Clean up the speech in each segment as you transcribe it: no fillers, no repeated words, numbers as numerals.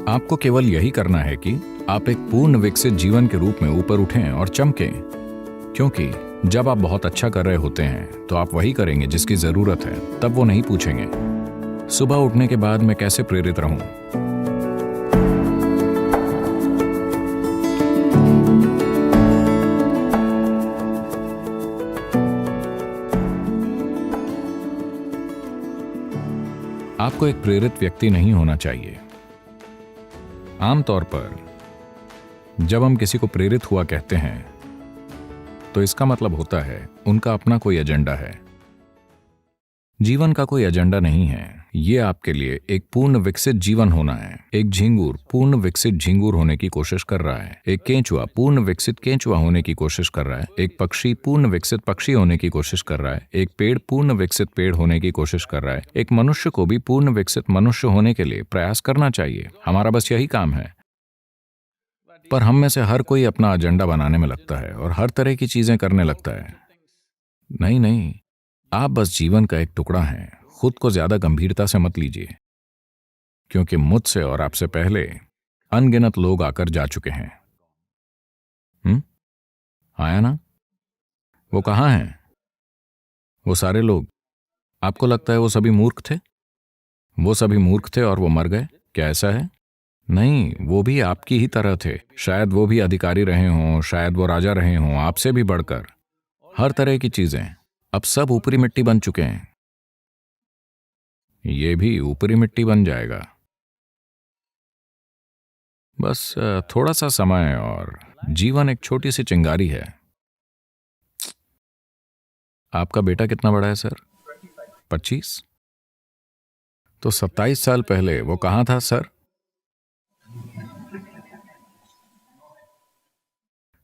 आपको केवल यही करना है कि आप एक पूर्ण विकसित जीवन के रूप में ऊपर उठें और चमकें, क्योंकि जब आप बहुत अच्छा कर रहे होते हैं तो आप वही करेंगे जिसकी जरूरत है। तब वो नहीं पूछेंगे सुबह उठने के बाद मैं कैसे प्रेरित रहूं। आपको एक प्रेरित व्यक्ति नहीं होना चाहिए। आमतौर पर जब हम किसी को प्रेरित हुआ कहते हैं तो इसका मतलब होता है उनका अपना कोई एजेंडा है। जीवन का कोई एजेंडा नहीं है। ये आपके लिए एक पूर्ण विकसित जीवन होना है। एक झिंगुर पूर्ण विकसित झिंगुर होने की कोशिश कर रहा है। एक केंचुआ पूर्ण विकसित केंचुआ होने की कोशिश कर रहा है। एक पक्षी पूर्ण विकसित पक्षी होने की कोशिश कर रहा है। एक पेड़ पूर्ण विकसित पेड़ होने की कोशिश कर रहा है। एक मनुष्य को भी पूर्ण विकसित मनुष्य होने के लिए प्रयास करना चाहिए। हमारा बस यही काम है। पर हम में से हर कोई अपना एजेंडा बनाने में लगता है और हर तरह की चीजें करने लगता है। नहीं नहीं, आप बस जीवन का एक टुकड़ा हैं। खुद को ज्यादा गंभीरता से मत लीजिए, क्योंकि मुझसे और आपसे पहले अनगिनत लोग आकर जा चुके हैं। आया ना? वो कहाँ हैं? वो सारे लोग। आपको लगता है वो सभी मूर्ख थे? वो सभी मूर्ख थे और वो मर गए? क्या ऐसा है? नहीं, वो भी आपकी ही तरह थे। शायद वो भी अधिकारी रहे हों, शायद वो राजा रहे हों, आपसे भी बढ़कर। हर तरह की चीजें। अब सब ऊपरी मिट्टी बन चुके हैं। ये भी ऊपरी मिट्टी बन जाएगा। बस थोड़ा सा समय और जीवन एक छोटी सी चिंगारी है। आपका बेटा कितना बड़ा है सर? 25? तो 27 साल पहले वो कहाँ था सर?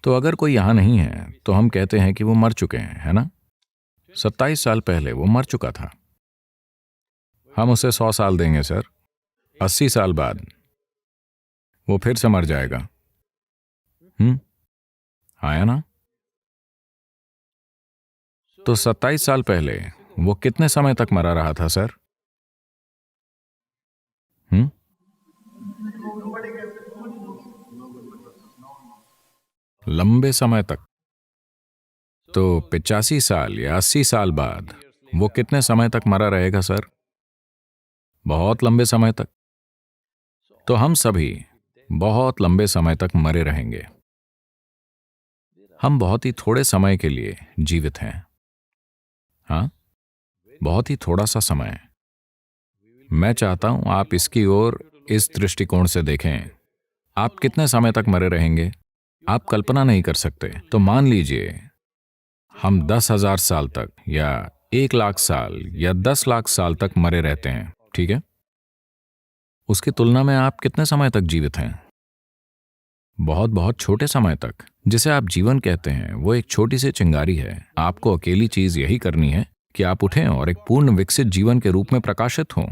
तो अगर कोई यहां नहीं है तो हम कहते हैं कि वो मर चुके हैं, है ना? 27 साल पहले वो मर चुका था। हम उसे 100 साल देंगे सर। 80 साल बाद वो फिर से मर जाएगा। आया ना? तो 27 साल पहले वो कितने समय तक मरा रहा था सर? लंबे समय तक। तो 85 साल या 80 साल बाद वो कितने समय तक मरा रहेगा सर? बहुत लंबे समय तक। तो हम सभी बहुत लंबे समय तक मरे रहेंगे। हम बहुत ही थोड़े समय के लिए जीवित हैं। हाँ, बहुत ही थोड़ा सा समय। मैं चाहता हूं आप इसकी ओर इस दृष्टिकोण से देखें। आप कितने समय तक मरे रहेंगे आप कल्पना नहीं कर सकते। तो मान लीजिए हम 10,000 साल तक या 1,00,000 साल या 10,00,000 साल तक मरे रहते हैं, ठीक है? उसकी तुलना में आप कितने समय तक जीवित हैं? बहुत बहुत छोटे समय तक। जिसे आप जीवन कहते हैं वो एक छोटी सी चिंगारी है। आपको अकेली चीज यही करनी है कि आप उठें और एक पूर्ण विकसित जीवन के रूप में प्रकाशित हों।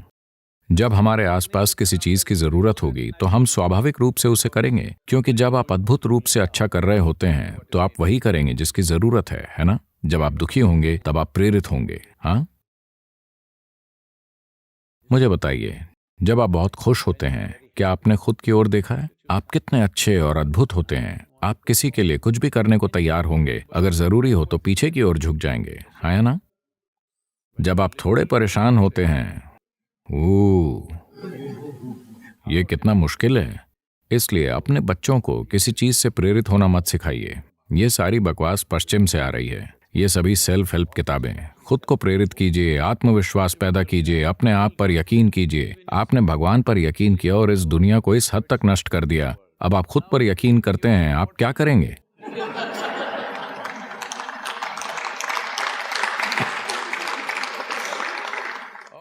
जब हमारे आसपास किसी चीज की जरूरत होगी तो हम स्वाभाविक रूप से उसे करेंगे, क्योंकि जब आप अद्भुत रूप से अच्छा कर रहे होते हैं तो आप वही करेंगे जिसकी जरूरत है ना? जब आप दुखी होंगे तब आप प्रेरित होंगे। हाँ, मुझे बताइए, जब आप बहुत खुश होते हैं क्या आपने खुद की ओर देखा है? आप कितने अच्छे और अद्भुत होते हैं। आप किसी के लिए कुछ भी करने को तैयार होंगे। अगर जरूरी हो तो पीछे की ओर झुक जाएंगे, है ना? जब आप थोड़े परेशान होते हैं, ये कितना मुश्किल है। इसलिए अपने बच्चों को किसी चीज से प्रेरित होना मत सिखाइए। ये सारी बकवास पश्चिम से आ रही है। ये सभी सेल्फ हेल्प किताबें। खुद को प्रेरित कीजिए, आत्मविश्वास पैदा कीजिए, अपने आप पर यकीन कीजिए। आपने भगवान पर यकीन किया और इस दुनिया को इस हद तक नष्ट कर दिया। अब आप खुद पर यकीन करते हैं, आप क्या करेंगे?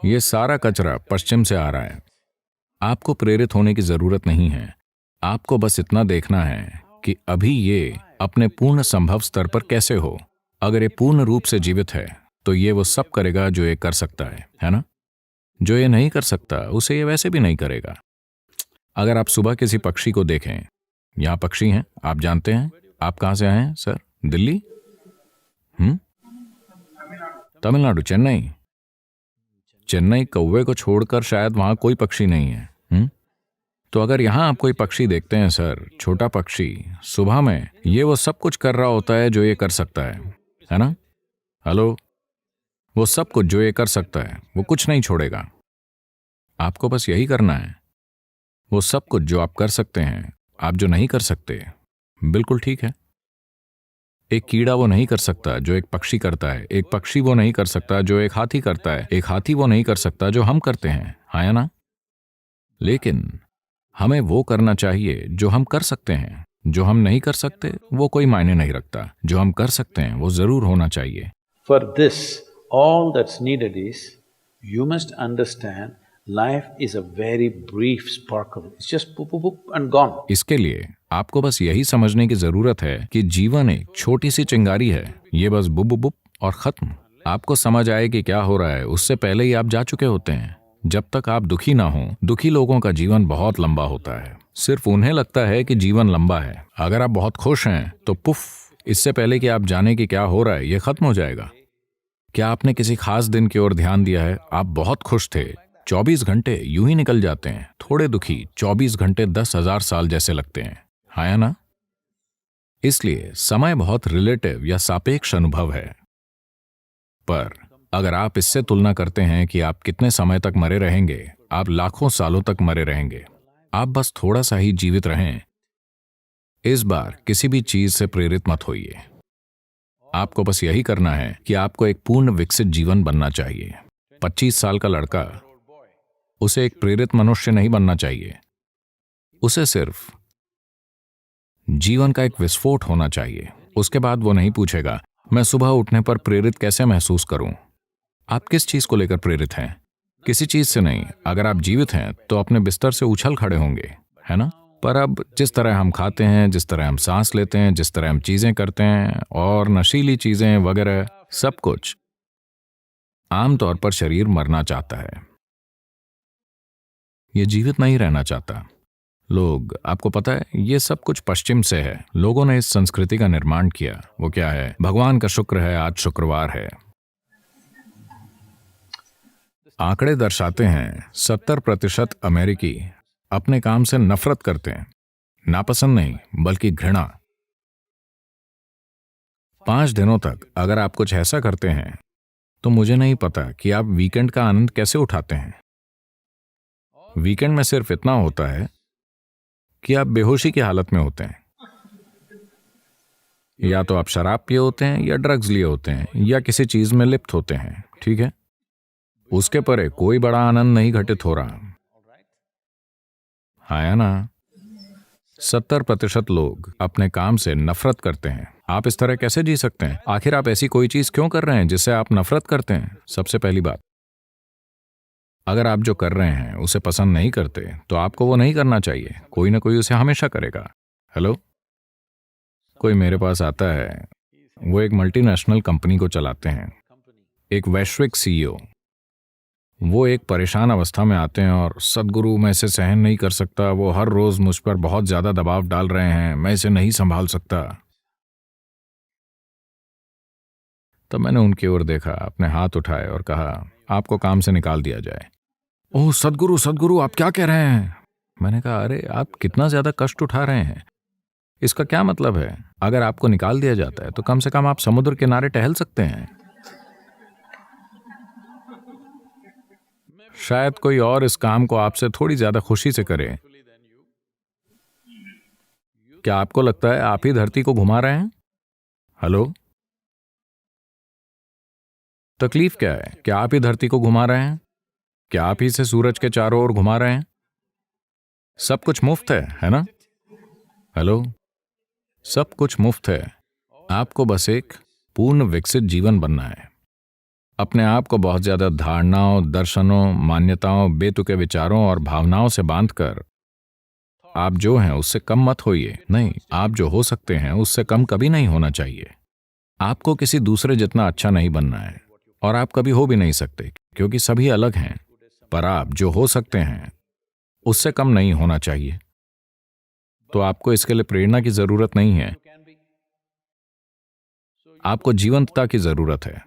ये सारा कचरा पश्चिम से आ रहा है। आपको प्रेरित होने की जरूरत नहीं है। आपको बस इतना देखना है कि अभी ये अपने पूर्ण संभव स्तर पर कैसे हो। अगर ये पूर्ण रूप से जीवित है तो ये वो सब करेगा जो ये कर सकता है ना? जो ये नहीं कर सकता उसे ये वैसे भी नहीं करेगा। अगर आप सुबह किसी पक्षी को देखें, यहाँ पक्षी हैं, आप जानते हैं। आप कहाँ से आए हैं सर? दिल्ली? तमिलनाडु, चेन्नई। चेन्नई कौवे को छोड़कर शायद वहां कोई पक्षी नहीं है। तो अगर यहां आप कोई पक्षी देखते हैं सर, छोटा पक्षी, सुबह में ये वो सब कुछ कर रहा होता है जो ये कर सकता है ना? हेलो? वो सब कुछ जो ये कर सकता है, वो कुछ नहीं छोड़ेगा। आपको बस यही करना है। वो सब कुछ जो आप कर सकते हैं, आप जो नहीं कर सकते, बिल्कुल ठीक है। एक कीड़ा वो नहीं कर सकता जो एक पक्षी करता है, एक पक्षी वो नहीं कर सकता जो एक हाथी करता है, एक हाथी वो नहीं कर सकता जो हम करते हैं, हाँ या ना? लेकिन हमें वो करना चाहिए जो हम कर सकते हैं। जो हम नहीं कर सकते वो कोई मायने नहीं रखता, जो हम कर सकते हैं वो जरूर होना चाहिए। For this, all that's needed is you must understand life is a very brief sparkle. It's just poop, poop, poop and gone. इसके लिए आपको बस यही समझने की जरूरत है कि जीवन एक छोटी सी चिंगारी है, ये बस बुप बुप बुप और खत्म। आपको समझ आए कि क्या हो रहा है उससे पहले ही आप जा चुके होते हैं। जब तक आप दुखी ना हो, दुखी लोगों का जीवन बहुत लंबा होता है। सिर्फ उन्हें लगता है कि जीवन लंबा है। अगर आप बहुत खुश हैं तो पुफ, इससे पहले कि आप जाने कि क्या हो रहा है ये खत्म हो जाएगा। क्या आपने किसी खास दिन की ओर ध्यान दिया है? आप बहुत खुश थे, 24 घंटे यूं ही निकल जाते हैं। थोड़े दुखी, 24 घंटे 10,000 साल जैसे लगते हैं, हाँ या ना? इसलिए समय बहुत रिलेटिव या सापेक्ष अनुभव है। पर अगर आप इससे तुलना करते हैं कि आप कितने समय तक मरे रहेंगे, आप लाखों सालों तक मरे रहेंगे। आप बस थोड़ा सा ही जीवित रहें। इस बार किसी भी चीज से प्रेरित मत होइए। आपको बस यही करना है कि आपको एक पूर्ण विकसित जीवन बनना चाहिए। 25 साल का लड़का, उसे एक प्रेरित मनुष्य नहीं बनना चाहिए। उसे सिर्फ जीवन का एक विस्फोट होना चाहिए। उसके बाद वो नहीं पूछेगा मैं सुबह उठने पर प्रेरित कैसे महसूस करूं। आप किस चीज को लेकर प्रेरित हैं? किसी चीज से नहीं। अगर आप जीवित हैं तो अपने बिस्तर से उछल खड़े होंगे, है ना? पर अब जिस तरह हम खाते हैं, जिस तरह हम सांस लेते हैं, जिस तरह हम चीजें करते हैं और नशीली चीजें वगैरह, सब कुछ, आमतौर पर शरीर मरना चाहता है, ये जीवित नहीं रहना चाहता। लोग, आपको पता है, ये सब कुछ पश्चिम से है। लोगों ने इस संस्कृति का निर्माण किया। वो क्या है? भगवान का शुक्र है आज शुक्रवार है। आंकड़े दर्शाते हैं 70% अमेरिकी अपने काम से नफरत करते हैं। नापसंद नहीं, बल्कि घृणा। 5 दिनों तक अगर आप कुछ ऐसा करते हैं तो मुझे नहीं पता कि आप वीकेंड का आनंद कैसे उठाते हैं। वीकेंड में सिर्फ इतना होता है कि आप बेहोशी की हालत में होते हैं। या तो आप शराब पिए होते हैं या ड्रग्स लिए होते हैं या किसी चीज में लिप्त होते हैं, ठीक है? उसके परे कोई बड़ा आनंद नहीं घटित हो रहा, हाँ या ना? 70% लोग अपने काम से नफरत करते हैं। आप इस तरह कैसे जी सकते हैं? आखिर आप ऐसी कोई चीज क्यों कर रहे हैं जिससे आप नफरत करते हैं? सबसे पहली बात, अगर आप जो कर रहे हैं उसे पसंद नहीं करते तो आपको वो नहीं करना चाहिए। कोई ना कोई उसे हमेशा करेगा। हेलो? कोई मेरे पास आता है, वो एक मल्टीनेशनल कंपनी को चलाते हैं, एक वैश्विक सीईओ। वो एक परेशान अवस्था में आते हैं और सदगुरु, मैं इसे सहन नहीं कर सकता, वो हर रोज मुझ पर बहुत ज्यादा दबाव डाल रहे हैं, मैं इसे नहीं संभाल सकता। तब मैंने उनकी ओर देखा, अपने हाथ उठाए और कहा आपको काम से निकाल दिया जाए। ओह सदगुरु, सदगुरु, आप क्या कह रहे हैं? मैंने कहा अरे आप कितना ज्यादा कष्ट उठा रहे हैं। इसका क्या मतलब है? अगर आपको निकाल दिया जाता है तो कम से कम आप समुद्र किनारे टहल सकते हैं। शायद कोई और इस काम को आपसे थोड़ी ज्यादा खुशी से करे। क्या आपको लगता है आप ही धरती को घुमा रहे हैं? हेलो? तकलीफ क्या है? क्या आप ही धरती को घुमा रहे हैं? क्या आप ही से सूरज के चारों ओर घुमा रहे हैं? सब कुछ मुफ्त है ना? हेलो? सब कुछ मुफ्त है। आपको बस एक पूर्ण विकसित जीवन बनना है। अपने आप को बहुत ज्यादा धारणाओं, दर्शनों, मान्यताओं, बेतुके विचारों और भावनाओं से बांधकर आप जो हैं उससे कम मत होइए। नहीं, आप जो हो सकते हैं उससे कम कभी नहीं होना चाहिए। आपको किसी दूसरे जितना अच्छा नहीं बनना है और आप कभी हो भी नहीं सकते, क्योंकि सभी अलग हैं। पर आप जो हो सकते हैं उससे कम नहीं होना चाहिए। तो आपको इसके लिए प्रेरणा की जरूरत नहीं है, आपको जीवंतता की जरूरत है।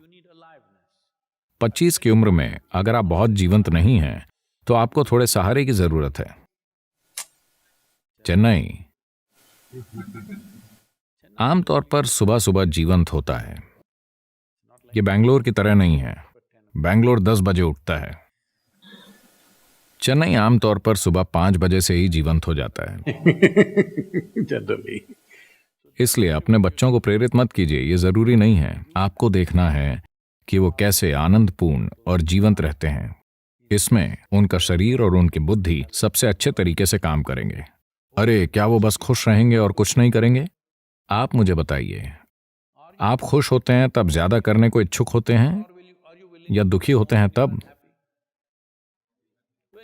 25 की उम्र में अगर आप बहुत जीवंत नहीं हैं तो आपको थोड़े सहारे की जरूरत है। चेन्नई आमतौर पर सुबह सुबह जीवंत होता है। ये बैंगलोर की तरह नहीं है। बैंगलोर 10 बजे उठता है। चेन्नई आमतौर पर सुबह 5 बजे से ही जीवंत हो जाता है। Generally. इसलिए अपने बच्चों को प्रेरित मत कीजिए, ये जरूरी नहीं है। आपको देखना है कि वो कैसे आनंदपूर्ण और जीवंत रहते हैं। इसमें उनका शरीर और उनकी बुद्धि सबसे अच्छे तरीके से काम करेंगे। अरे क्या वो बस खुश रहेंगे और कुछ नहीं करेंगे? आप मुझे बताइए, आप खुश होते हैं तब ज्यादा करने को इच्छुक होते हैं या दुखी होते हैं तब?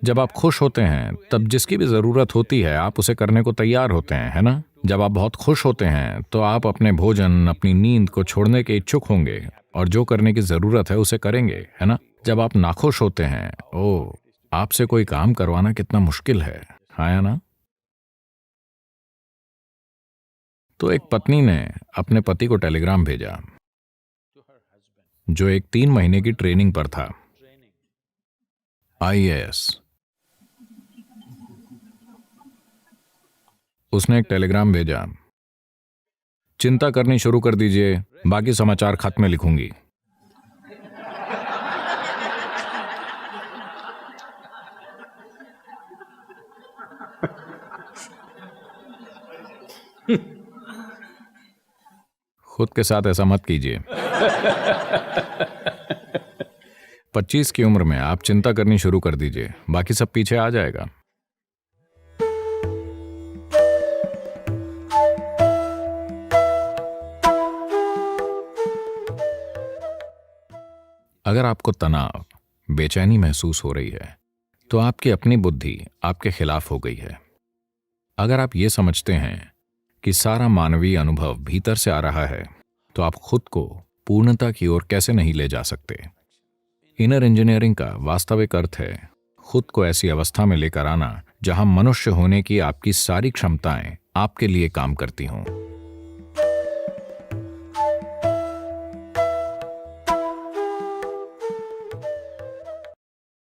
जब आप खुश होते हैं तब जिसकी भी जरूरत होती है आप उसे करने को तैयार होते हैं, है ना? जब आप बहुत खुश होते हैं तो आप अपने भोजन, अपनी नींद को छोड़ने के इच्छुक होंगे और जो करने की जरूरत है उसे करेंगे, है ना? जब आप नाखुश होते हैं, ओ, आपसे कोई काम करवाना कितना मुश्किल है ना? तो एक पत्नी ने अपने पति को टेलीग्राम भेजा जो एक 3 महीने की ट्रेनिंग पर था, IAS। उसने एक टेलीग्राम भेजा, चिंता करनी शुरू कर दीजिए, बाकी समाचार खत में लिखूंगी। खुद के साथ ऐसा मत कीजिए। 25 की उम्र में आप चिंता करनी शुरू कर दीजिए, बाकी सब पीछे आ जाएगा। अगर आपको तनाव, बेचैनी महसूस हो रही है तो आपकी अपनी बुद्धि आपके खिलाफ हो गई है। अगर आप ये समझते हैं कि सारा मानवीय अनुभव भीतर से आ रहा है तो आप खुद को पूर्णता की ओर कैसे नहीं ले जा सकते? इनर इंजीनियरिंग का वास्तविक अर्थ है खुद को ऐसी अवस्था में लेकर आना जहां मनुष्य होने की आपकी सारी क्षमताएं आपके लिए काम करती हों।